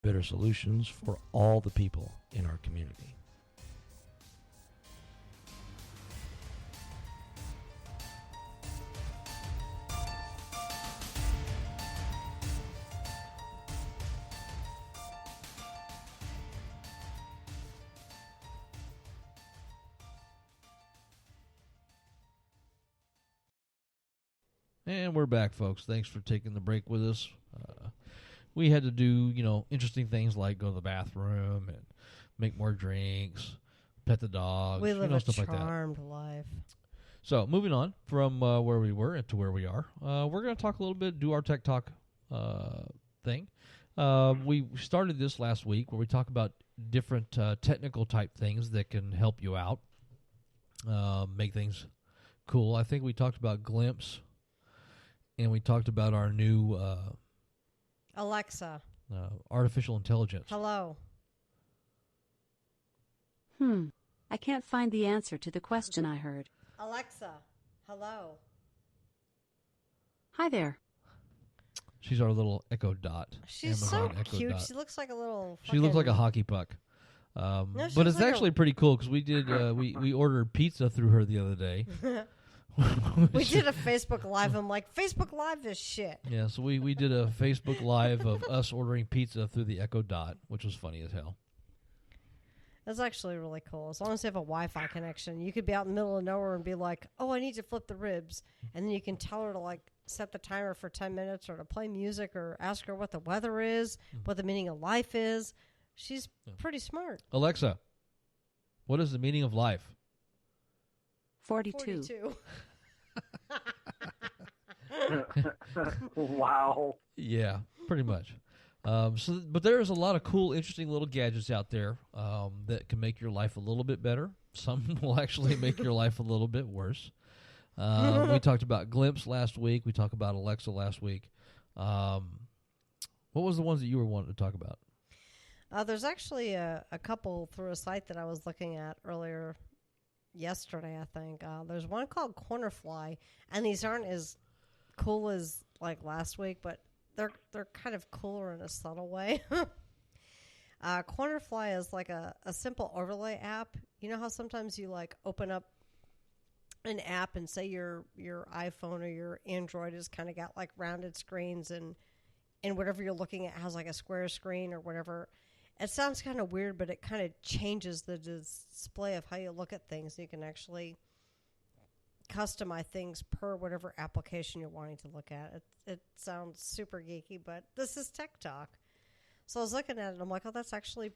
better solutions for all the people in our community. And we're back, folks. Thanks for taking the break with us. We had to do, interesting things like go to the bathroom and make more drinks, pet the dogs, we live a stuff like that. charmed life. So, moving on from where we were to where we are, we're going to talk a little bit, do our Tech Talk thing. We started this last week where we talk about different technical type things that can help you out, make things cool. I think we talked about Glimpse. And we talked about our new Alexa. Artificial intelligence. Hello. I can't find the answer to the question I heard. Alexa. Hello. Hi there. She's our little Echo Dot. She's Amazon so Echo cute. Dot. She looks like a little. She looks like a hockey puck. No, but it's like actually pretty cool because we did we ordered pizza through her the other day. We did a Facebook Live. I'm like, Facebook Live this shit. Yeah, so we did a Facebook Live of us ordering pizza through the Echo Dot, which was funny as hell. That's actually really cool. As long as you have a Wi-Fi connection, you could be out in the middle of nowhere and be like, oh, I need to flip the ribs. And then you can tell her to like set the timer for 10 minutes or to play music or ask her what the weather is, what the meaning of life is. She's pretty smart. Alexa, what is the meaning of life? 42. Wow. Yeah, pretty much. But there's a lot of cool, interesting little gadgets out there that can make your life a little bit better. Some will actually make your life a little bit worse. We talked about Glimpse last week. We talked about Alexa last week. What was the ones that you were wanting to talk about? There's actually a couple through a site that I was looking at earlier yesterday, I think. There's one called Cornerfly, and these aren't as cool as like last week, but they're kind of cooler in a subtle way. Cornerfly is like a simple overlay app. You know how sometimes you like open up an app and say your iPhone or your Android has kind of got like rounded screens and whatever you're looking at has like a square screen or whatever. It sounds kind of weird, but it kind of changes the display of how you look at things. You can actually customize things per whatever application you're wanting to look at. It sounds super geeky, but this is Tech Talk. So I was looking at it, and I'm like, oh, that's actually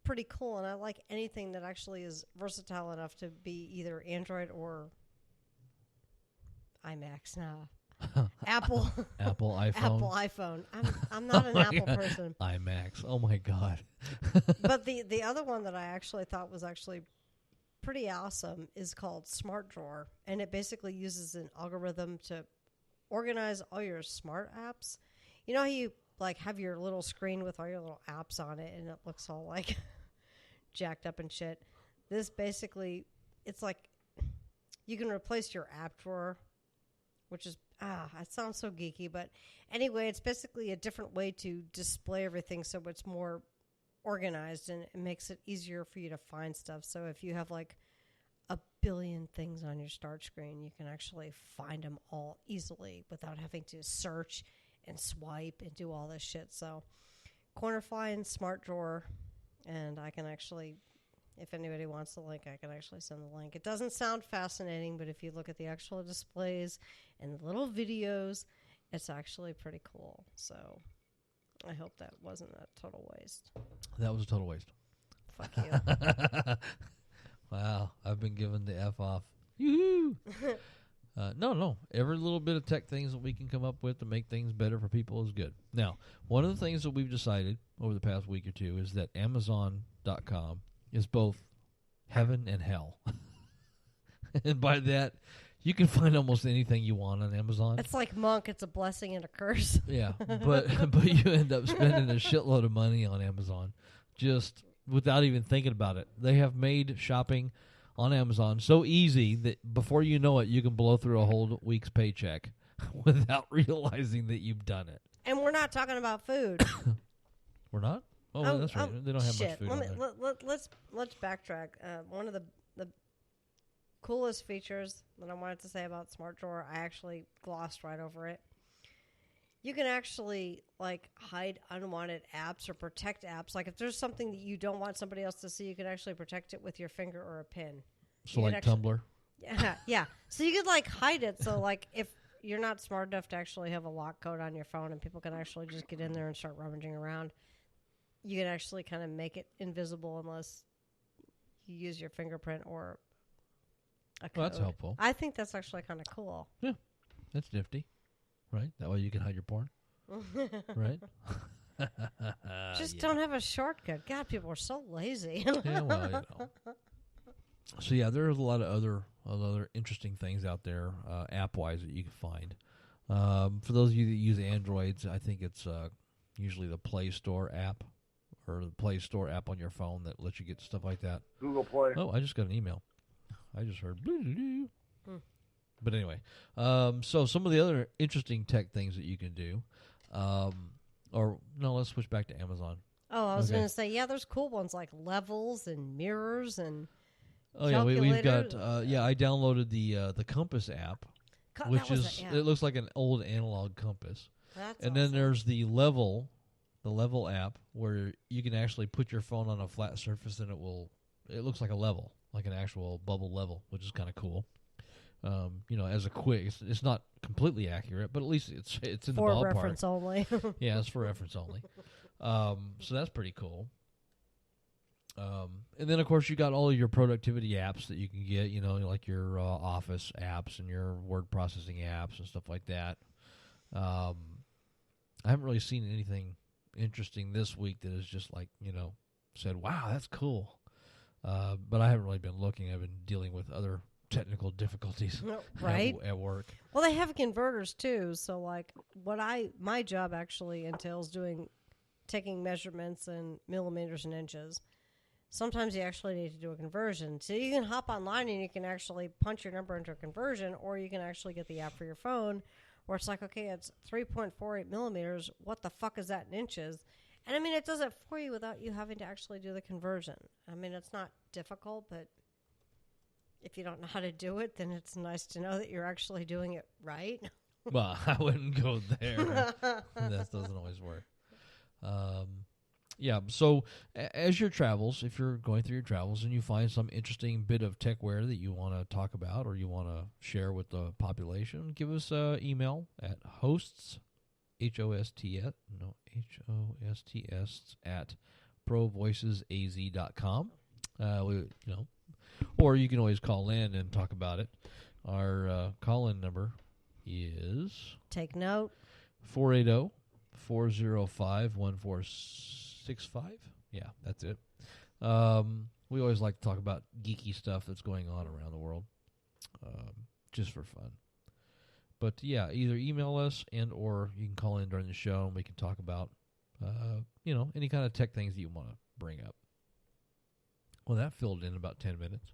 pretty cool. And I like anything that actually is versatile enough to be either Android or iMacs now. Apple iPhone. Apple iPhone. I'm not an Apple person. iMacs. Oh my God. But the other one that I actually thought was actually pretty awesome is called Smart Drawer, and it basically uses an algorithm to organize all your smart apps. You know how you like have your little screen with all your little apps on it, and it looks all like jacked up and shit. This basically, it's like you can replace your app drawer, which is it sounds so geeky, but anyway, it's basically a different way to display everything so it's more organized and it makes it easier for you to find stuff. So if you have like a billion things on your start screen, you can actually find them all easily without having to search and swipe and do all this shit. So Cornerfly and Smart Drawer, and I can actually, if anybody wants the link, I can actually send the link. It doesn't sound fascinating, but if you look at the actual displays and the little videos, it's actually pretty cool. So I hope that wasn't a total waste. That was a total waste. Fuck you. Wow, I've been given the F off. Yoo-hoo! No. Every little bit of tech things that we can come up with to make things better for people is good. Now, one of the things that we've decided over the past week or two is that Amazon.com is both heaven and hell. And by that, you can find almost anything you want on Amazon. It's like Monk. It's a blessing and a curse. Yeah, but you end up spending a shitload of money on Amazon just without even thinking about it. They have made shopping on Amazon so easy that before you know it, you can blow through a whole week's paycheck without realizing that you've done it. And we're not talking about food. We're not? Oh, that's right. They don't have much shit. food on there. Let's backtrack. One of the coolest features that I wanted to say about Smart Drawer, I actually glossed right over it. You can actually like hide unwanted apps or protect apps. Like if there's something that you don't want somebody else to see, you can actually protect it with your finger or a pin. So like Tumblr? Yeah. So you could like hide it. So like if you're not smart enough to actually have a lock code on your phone and people can actually just get in there and start rummaging around, you can actually kind of make it invisible unless you use your fingerprint or a code. Well, that's helpful. I think that's actually kind of cool. Yeah, that's nifty. Right? That way you can hide your porn. Right? Just don't have a shortcut. God, people are so lazy. Yeah, well, you know. So yeah, there's a lot of other interesting things out there, app-wise, that you can find. For those of you that use Androids, I think it's usually the Play Store app or the Play Store app on your phone that lets you get stuff like that. Google Play. Oh, I just got an email. I just heard. But anyway, so some of the other interesting tech things that you can do, or no, let's switch back to Amazon. Oh, I was going to say, yeah, there's cool ones like levels and mirrors and. Oh yeah, we've got. I downloaded the Compass app, which is it looks like an old analog compass. That's and awesome. then there's the level app where you can actually put your phone on a flat surface and it looks like a level, like an actual bubble level, which is kind of cool. As a quick, it's not completely accurate, but at least it's in the ballpark. For reference only. Yeah, it's for reference only. So that's pretty cool. And then, of course, you got all of your productivity apps that you can get, like your Office apps and your word processing apps and stuff like that. I haven't really seen anything interesting this week that is just like, said, wow, that's cool. But I haven't really been looking. I've been dealing with other technical difficulties right at work. Well, they have converters too. So like my job actually entails taking measurements in millimeters and inches. Sometimes you actually need to do a conversion. So you can hop online and you can actually punch your number into a conversion, or you can actually get the app for your phone where it's like, okay, it's 3.48 millimeters. What the fuck is that in inches? And I mean, it does it for you without you having to actually do the conversion. I mean, it's not difficult, but if you don't know how to do it, then it's nice to know that you're actually doing it right. Well, I wouldn't go there. That doesn't always work. Yeah, so as your travels, if you're going through your travels and you find some interesting bit of techware that you want to talk about or you want to share with the population, give us an email at hosts, H-O-S-T-S, at provoicesaz.com. Or you can always call in and talk about it. Our call-in number is... Take note. 480-405-1465. Yeah, that's it. We always like to talk about geeky stuff that's going on around the world, just for fun. But yeah, either email us or you can call in during the show and we can talk about, any kind of tech things that you want to bring up. Well, that filled in about 10 minutes.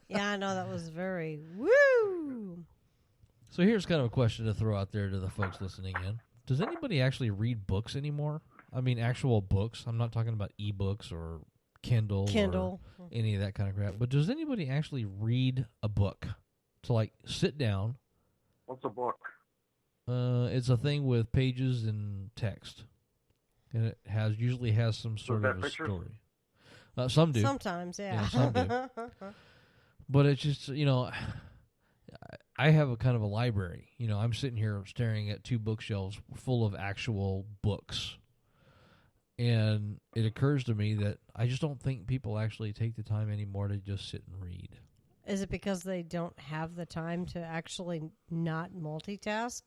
Yeah, I know that was very woo. So here's kind of a question to throw out there to the folks listening in. Does anybody actually read books anymore? I mean, actual books. I'm not talking about ebooks or Kindle or any of that kind of crap. But does anybody actually read a book? To, like, sit down. What's a book? It's a thing with pages and text. And it usually has some sort of a story. Some do. Sometimes, yeah. Some do. But it's just, I have a kind of a library. I'm sitting here staring at two bookshelves full of actual books. And it occurs to me that I just don't think people actually take the time anymore to just sit and read. Is it because they don't have the time to actually not multitask?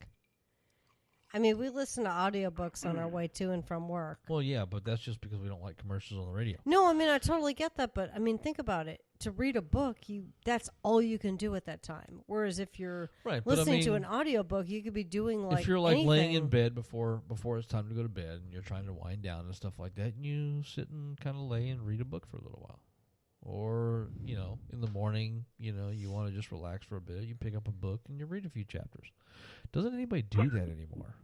I mean, we listen to audiobooks on our way to and from work. Well, yeah, but that's just because we don't like commercials on the radio. No, I mean, I totally get that, but I mean, think about it. To read a book, that's all you can do at that time. Whereas if you're listening to an audiobook, you could be doing like if you're like anything. laying in bed before it's time to go to bed and you're trying to wind down and stuff like that, and you sit and kind of lay and read a book for a little while. Or, in the morning, you want to just relax for a bit, you pick up a book and you read a few chapters. Doesn't anybody do that anymore?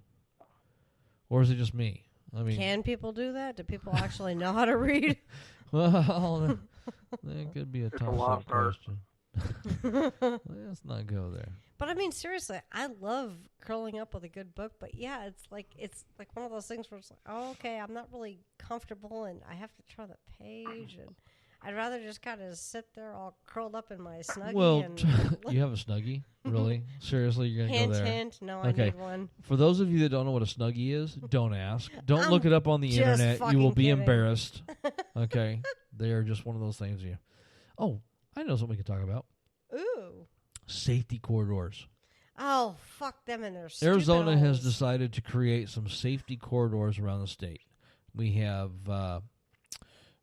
Or is it just me? I mean, can people do that? Do people actually know how to read? well, that could be a It's a tough lost art. question. Let's not go there. But I mean, seriously, I love curling up with a good book. But yeah, it's like one of those things where it's like, oh, okay, I'm not really comfortable, and I have to turn the page, and I'd rather just kind of sit there all curled up in my snuggie. Well, and you have a Snuggie? Really? Seriously, you're going to go there? hint. No, Okay. I need one. For those of you that don't know what a Snuggie is, don't ask. Don't I'm look it up on the just internet. You will fucking be kidding. embarrassed. Okay? They are just one of those things. Oh, I know something we can talk about. Ooh. Safety corridors. Oh, fuck them and their stupid Arizona has holes. decided to create some safety corridors around the state. We have a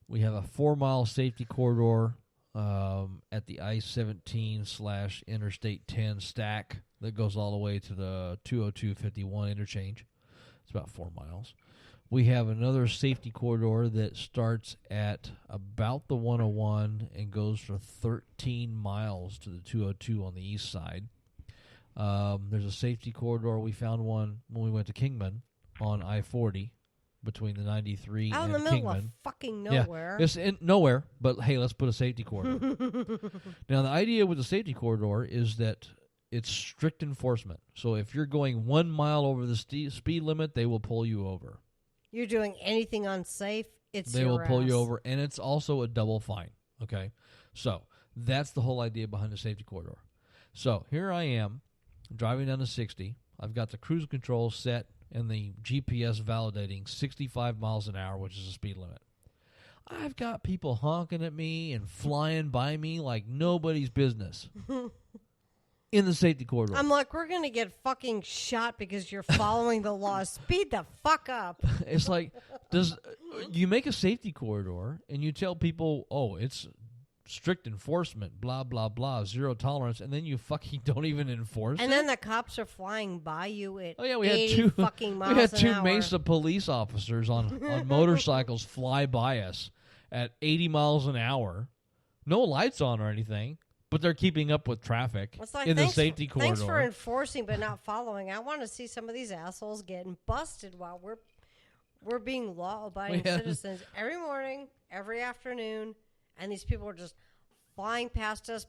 4-mile safety corridor at the I-17/Interstate 10 stack that goes all the way to the 202-51 interchange. It's about 4 miles. We have another safety corridor that starts at about the 101 and goes for 13 miles to the 202 on the east side. There's a safety corridor. We found one when we went to Kingman on I-40 between the 93 out and in the middle Kingman. of fucking nowhere. Yeah, it's in nowhere, but hey, let's put a safety corridor. Now, the idea with the safety corridor is that it's strict enforcement. So if you're going 1 mile over the speed limit, they will pull you over. You're doing anything unsafe, They your will pull you ass. over, and it's also a double fine. Okay? So that's the whole idea behind the safety corridor. So here I am driving down to 60. I've got the cruise control set and the GPS validating 65 miles an hour, which is the speed limit. I've got people honking at me and flying by me like nobody's business in the safety corridor. I'm like, we're going to get fucking shot because you're following the law. Speed the fuck up. It's like, you make a safety corridor and you tell people, oh, it's strict enforcement, blah, blah, blah, zero tolerance, and then you fucking don't even enforce And it? then the cops are flying by you at Oh yeah, we 80 had two fucking miles we had an two hour. Mesa police officers on motorcycles fly by us at 80 miles an hour. No lights on or anything, but they're keeping up with traffic It's like, in the thanks, safety corridor. Thanks for enforcing but not following. I want to see some of these assholes getting busted while we're being law-abiding We had- citizens every morning, every afternoon, and these people are just flying past us,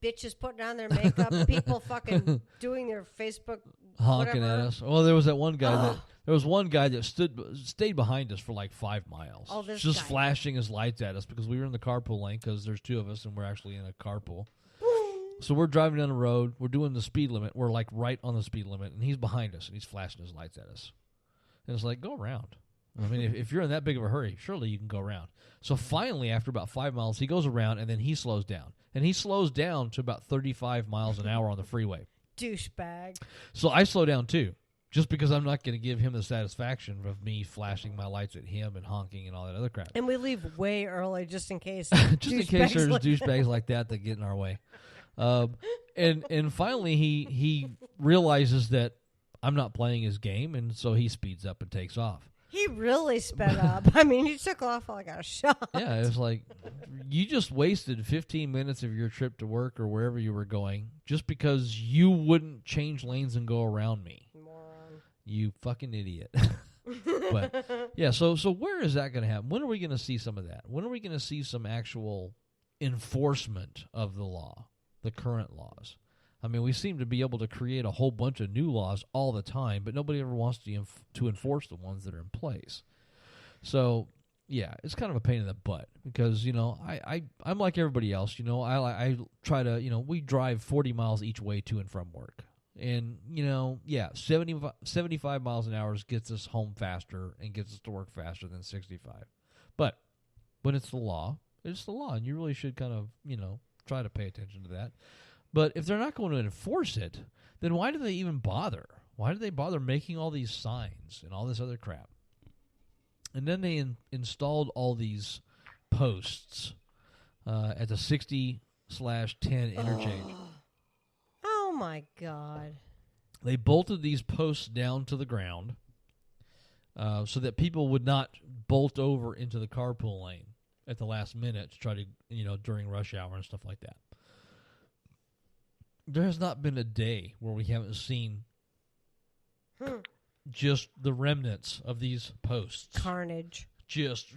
bitches putting on their makeup, people fucking doing their Facebook honking whatever. at us. Well, there was one guy that stayed behind us for like 5 miles. Oh, this just guy. flashing his lights at us because we were in the carpool lane because there's two of us and we're actually in a carpool. So we're driving down the road. We're doing the speed limit. We're like right on the speed limit, and he's behind us and he's flashing his lights at us. And it's like, go around. I mean, if you're in that big of a hurry, surely you can go around. So finally, after about 5 miles, he goes around and then he slows down. And he slows down to about 35 miles an hour on the freeway. Douchebag. So I slow down too, just because I'm not going to give him the satisfaction of me flashing my lights at him and honking and all that other crap. And we leave way early just in case. Just in case there's like douchebags like that get in our way. And finally, he realizes that I'm not playing his game, and so he speeds up and takes off. He really sped up. I mean, he took off like a shot. Yeah, it was like you just wasted 15 minutes of your trip to work or wherever you were going just because you wouldn't change lanes and go around me. Moron. You fucking idiot. But yeah, so where is that going to happen? When are we going to see some of that? When are we going to see some actual enforcement of the law, the current laws? I mean, we seem to be able to create a whole bunch of new laws all the time, but nobody ever wants to enforce the ones that are in place. So, yeah, it's kind of a pain in the butt because, I'm like everybody else. I try to, we drive 40 miles each way to and from work. And, 75 miles an hour gets us home faster and gets us to work faster than 65. But when it's the law, and you really should kind of, try to pay attention to that. But if they're not going to enforce it, then why do they even bother? Why do they bother making all these signs and all this other crap? And then they installed all these posts at the 60/10 interchange. Oh, my God. They bolted these posts down to the ground so that people would not bolt over into the carpool lane at the last minute to try to, during rush hour and stuff like that. There has not been a day where we haven't seen just the remnants of these posts. Carnage. Just